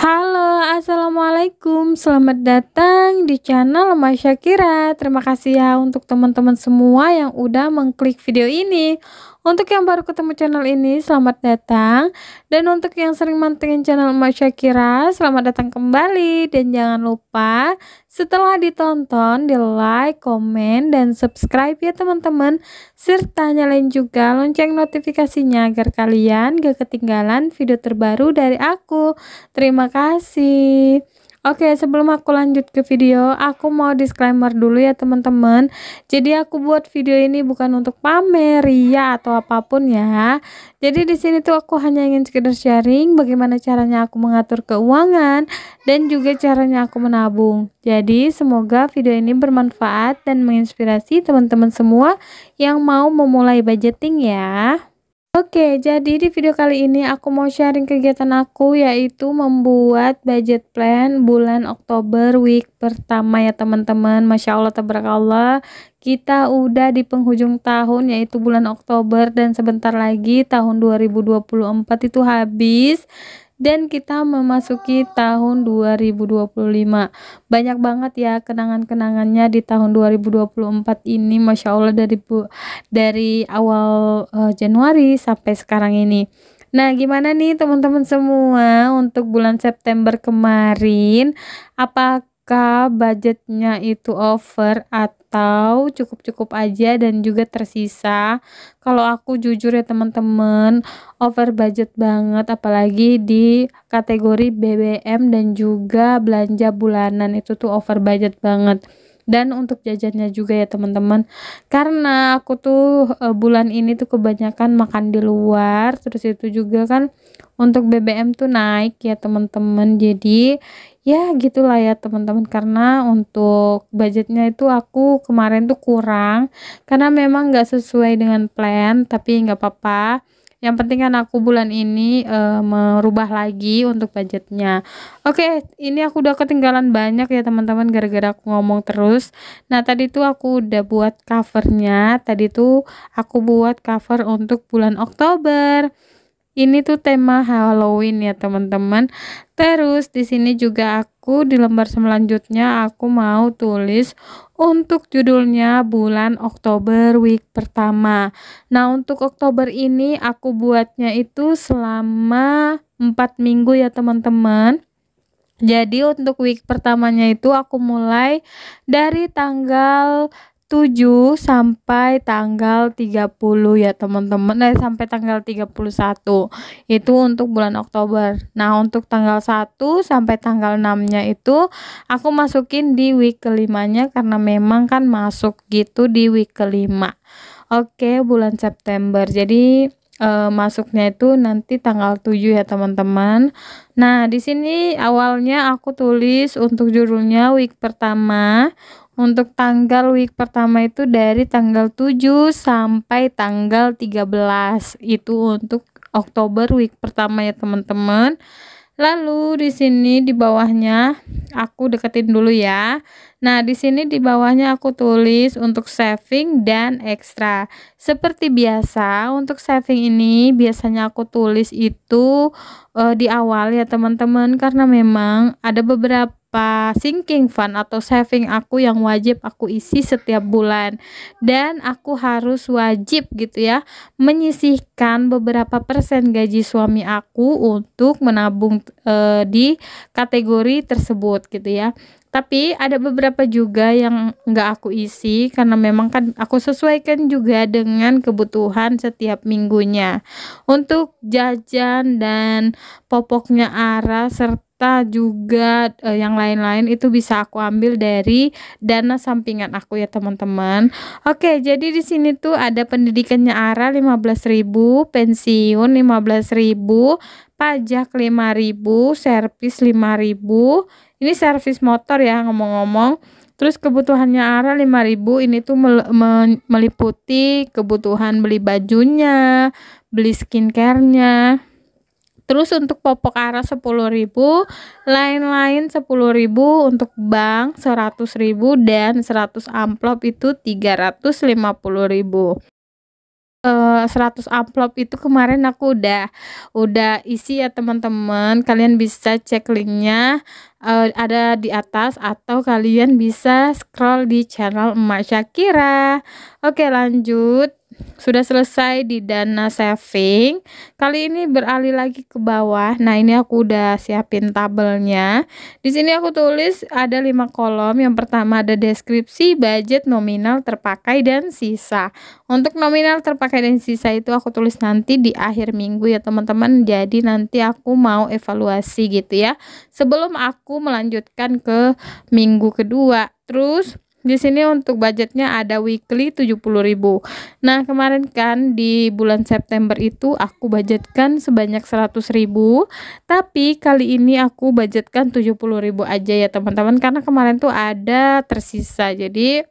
Halo, assalamualaikum. Selamat datang di channel Masyakira. Terima kasih ya untuk teman-teman semua yang udah mengklik video ini. Untuk yang baru ketemu channel ini, selamat datang. Dan untuk yang sering mantengin channel Masyakira, selamat datang kembali. Dan jangan lupa setelah ditonton, di like, komen, dan subscribe ya teman-teman. Serta nyalain juga lonceng notifikasinya agar kalian gak ketinggalan video terbaru dari aku. Terima kasih. Oke, sebelum aku lanjut ke video, aku mau disclaimer dulu ya teman-teman. Jadi aku buat video ini bukan untuk pamer, ria atau apapun ya. Jadi di sini tuh aku hanya ingin sekedar sharing bagaimana caranya aku mengatur keuangan dan juga caranya aku menabung. Jadi semoga video ini bermanfaat dan menginspirasi teman-teman semua yang mau memulai budgeting ya. Oke, jadi di video kali ini aku mau sharing kegiatan aku yaitu membuat budget plan bulan Oktober week pertama ya teman-teman. Masya Allah tabarakallah, kita udah di penghujung tahun yaitu bulan Oktober dan sebentar lagi tahun 2024 itu habis dan kita memasuki tahun 2025. Banyak banget ya kenangan-kenangannya di tahun 2024 ini, Masya Allah, dari awal Januari sampai sekarang ini. Nah, gimana nih teman-teman semua untuk bulan September kemarin? Apakah budgetnya itu over atau cukup-cukup aja dan juga tersisa? Kalau aku jujur ya teman-teman, over budget banget, apalagi di kategori BBM dan juga belanja bulanan itu tuh over budget banget. Dan untuk jajannya juga ya teman-teman, karena aku tuh bulan ini tuh kebanyakan makan di luar, terus itu juga kan untuk BBM tuh naik ya teman-teman. Jadi ya gitulah ya teman-teman, karena untuk budgetnya itu aku kemarin tuh kurang karena memang nggak sesuai dengan plan, tapi nggak apa-apa. Yang penting kan aku bulan ini merubah lagi untuk budgetnya. Oke, ini aku udah ketinggalan banyak ya teman-teman gara-gara aku ngomong terus. Nah, tadi tuh aku udah buat covernya. Tadi tuh aku buat cover untuk bulan Oktober. Ini tuh tema Halloween ya teman-teman. Terus di sini juga aku di lembar selanjutnya aku mau tulis untuk judulnya bulan Oktober week pertama. Nah, untuk Oktober ini aku buatnya itu selama 4 minggu ya teman-teman. Jadi untuk week pertamanya itu aku mulai dari tanggal 7 sampai tanggal 30 ya teman-teman, sampai tanggal 31 itu untuk bulan Oktober. Nah, untuk tanggal 1 sampai tanggal 6-nya itu aku masukin di week kelimanya karena memang kan masuk gitu di week kelima. Oke, bulan September. Jadi masuknya itu nanti tanggal 7 ya teman-teman. Nah, di sini awalnya aku tulis untuk judulnya week pertama. Untuk tanggal week pertama itu dari tanggal 7 sampai tanggal 13. Itu untuk Oktober week pertama ya teman-teman. Lalu di sini di bawahnya aku deketin dulu ya. Nah, di sini di bawahnya aku tulis untuk saving dan ekstra. Seperti biasa, untuk saving ini biasanya aku tulis itu di awal ya teman-teman, karena memang ada beberapa sinking fund atau saving aku yang wajib aku isi setiap bulan dan aku harus wajib gitu ya menyisihkan beberapa persen gaji suami aku untuk menabung di kategori tersebut gitu ya. Tapi ada beberapa juga yang nggak aku isi karena memang kan aku sesuaikan juga dengan kebutuhan setiap minggunya. Untuk jajan dan popoknya Ara serta juga yang lain-lain itu bisa aku ambil dari dana sampingan aku ya teman-teman. Oke, jadi di sini tuh ada pendidikannya Ara 15.000, pensiun 15.000, pajak 5.000, servis 5.000. Ini servis motor ya ngomong-ngomong. Terus kebutuhannya Ara 5.000 ini tuh meliputi kebutuhan beli bajunya, beli skincare-nya. Terus untuk popok Ara 10.000, lain-lain 10.000, untuk bank 100.000 dan 100 amplop itu 350.000. 100 amplop itu kemarin aku udah isi ya teman-teman, kalian bisa cek linknya, ada di atas atau kalian bisa scroll di channel Emak Syakira. Oke lanjut, sudah selesai di dana saving, kali ini beralih lagi ke bawah. Nah ini aku udah siapin tabelnya, di sini aku tulis ada 5 kolom. Yang pertama ada deskripsi, budget, nominal, terpakai, dan sisa. Untuk nominal, terpakai, dan sisa itu aku tulis nanti di akhir minggu ya teman-teman. Jadi nanti aku mau evaluasi gitu ya, sebelum aku melanjutkan ke minggu kedua. Terus di sini untuk budgetnya ada weekly 70.000. Nah, kemarin kan di bulan September itu aku budgetkan sebanyak 100.000, tapi kali ini aku budgetkan 70.000 aja ya teman-teman, karena kemarin tuh ada tersisa. Jadi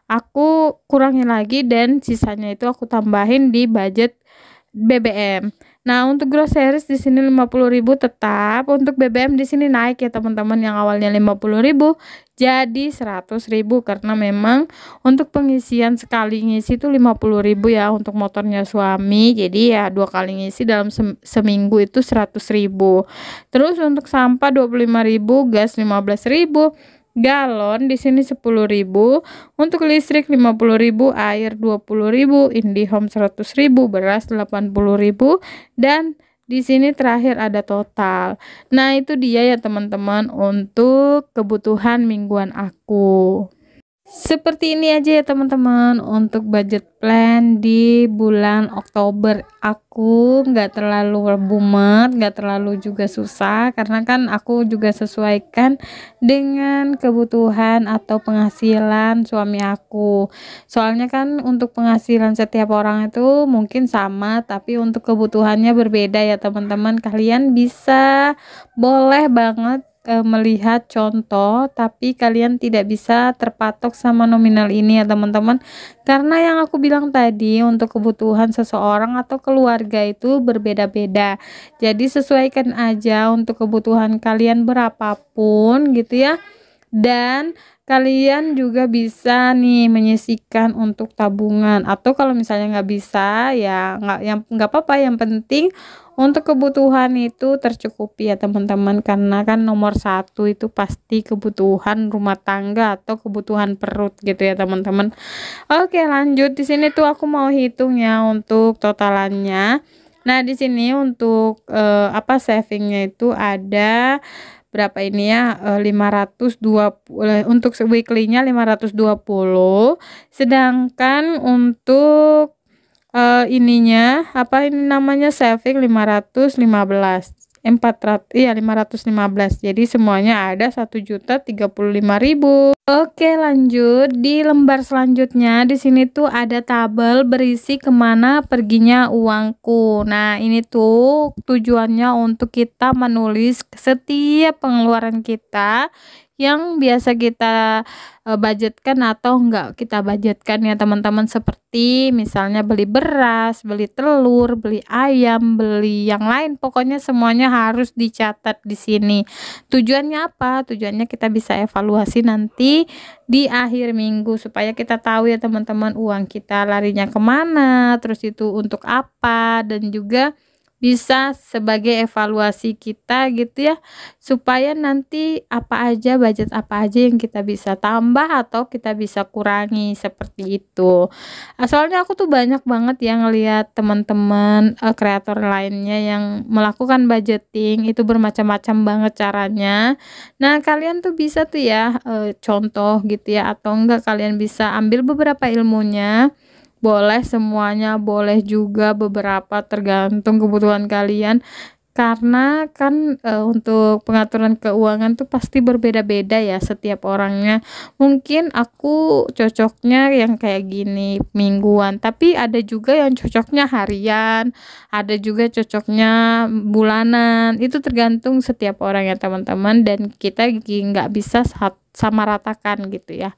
aku kurangi lagi dan sisanya itu aku tambahin di budget BBM. Nah, untuk groceries di sini 50.000 tetap. Untuk BBM di sini naik ya teman-teman, yang awalnya 50.000 jadi 100.000 karena memang untuk pengisian sekali ngisi itu 50.000 ya untuk motornya suami. Jadi ya 2 kali ngisi dalam seminggu itu 100.000. Terus untuk sampah 25.000, gas 15.000. Galon di sini 10.000, untuk listrik 50.000, air 20.000, IndiHome 100.000, beras 80.000, dan di sini terakhir ada total. Nah, itu dia ya teman-teman untuk kebutuhan mingguan aku. Seperti ini aja ya teman-teman untuk budget plan di bulan Oktober. Aku nggak terlalu bumet, nggak terlalu juga susah, karena kan aku juga sesuaikan dengan kebutuhan atau penghasilan suami aku. Soalnya kan untuk penghasilan setiap orang itu mungkin sama, tapi untuk kebutuhannya berbeda ya teman-teman. Kalian bisa boleh banget melihat contoh, tapi kalian tidak bisa terpatok sama nominal ini ya teman-teman, karena yang aku bilang tadi untuk kebutuhan seseorang atau keluarga itu berbeda-beda. Jadi sesuaikan aja untuk kebutuhan kalian berapapun gitu ya, dan kalian juga bisa nih menyisihkan untuk tabungan, atau kalau misalnya nggak bisa ya nggak apa-apa, yang penting untuk kebutuhan itu tercukupi ya teman-teman, karena kan nomor satu itu pasti kebutuhan rumah tangga atau kebutuhan perut gitu ya teman-teman. Oke lanjut, di sini tuh aku mau hitung ya untuk totalannya. Nah di sini untuk savingnya itu ada berapa ini ya, 520, untuk weekly-nya 520, sedangkan untuk ininya apa ini namanya, saving 515, 400, iya 515. Jadi semuanya ada 1.035.000. Oke lanjut, di lembar selanjutnya di sini tuh ada tabel berisi kemana perginya uangku. Nah ini tuh tujuannya untuk kita menulis setiap pengeluaran kita yang biasa kita budgetkan atau enggak kita budgetkan ya teman-teman, seperti misalnya beli beras, beli telur, beli ayam, beli yang lain, pokoknya semuanya harus dicatat di sini. Tujuannya apa? Tujuannya kita bisa evaluasi nanti di akhir minggu supaya kita tahu ya teman-teman uang kita larinya kemana, terus itu untuk apa, dan juga bisa sebagai evaluasi kita gitu ya, supaya nanti budget apa aja yang kita bisa tambah atau kita bisa kurangi, seperti itu. Soalnya aku tuh banyak banget yang ngelihat teman-teman kreator lainnya yang melakukan budgeting itu bermacam-macam banget caranya. Nah kalian tuh bisa tuh ya contoh gitu ya, atau enggak kalian bisa ambil beberapa ilmunya. Boleh semuanya, boleh juga beberapa, tergantung kebutuhan kalian, karena kan untuk pengaturan keuangan tuh pasti berbeda-beda ya setiap orangnya. Mungkin aku cocoknya yang kayak gini mingguan, tapi ada juga yang cocoknya harian, ada juga cocoknya bulanan. Itu tergantung setiap orang ya teman-teman, dan kita nggak bisa sama ratakan gitu ya.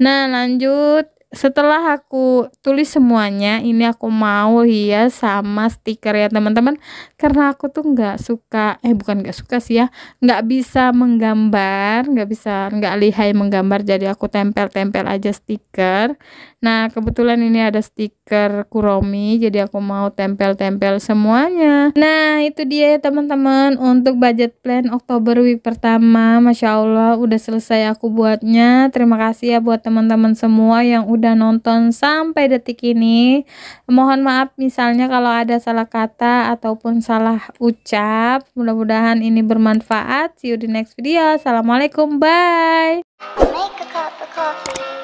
Nah lanjut, setelah aku tulis semuanya, ini aku mau hias sama stiker ya teman-teman, karena aku tuh nggak suka, bukan nggak suka sih ya, nggak bisa menggambar, nggak lihai menggambar, jadi aku tempel-tempel aja stiker. Nah kebetulan ini ada stiker Kuromi, jadi aku mau tempel-tempel semuanya. Nah itu dia ya teman-teman, untuk budget plan Oktober week pertama, Masya Allah udah selesai aku buatnya. Terima kasih ya buat teman-teman semua yang udah nonton sampai detik ini. Mohon maaf misalnya kalau ada salah kata ataupun salah ucap. Mudah-mudahan ini bermanfaat. See you di next video. Assalamualaikum, bye. Make a cup of coffee.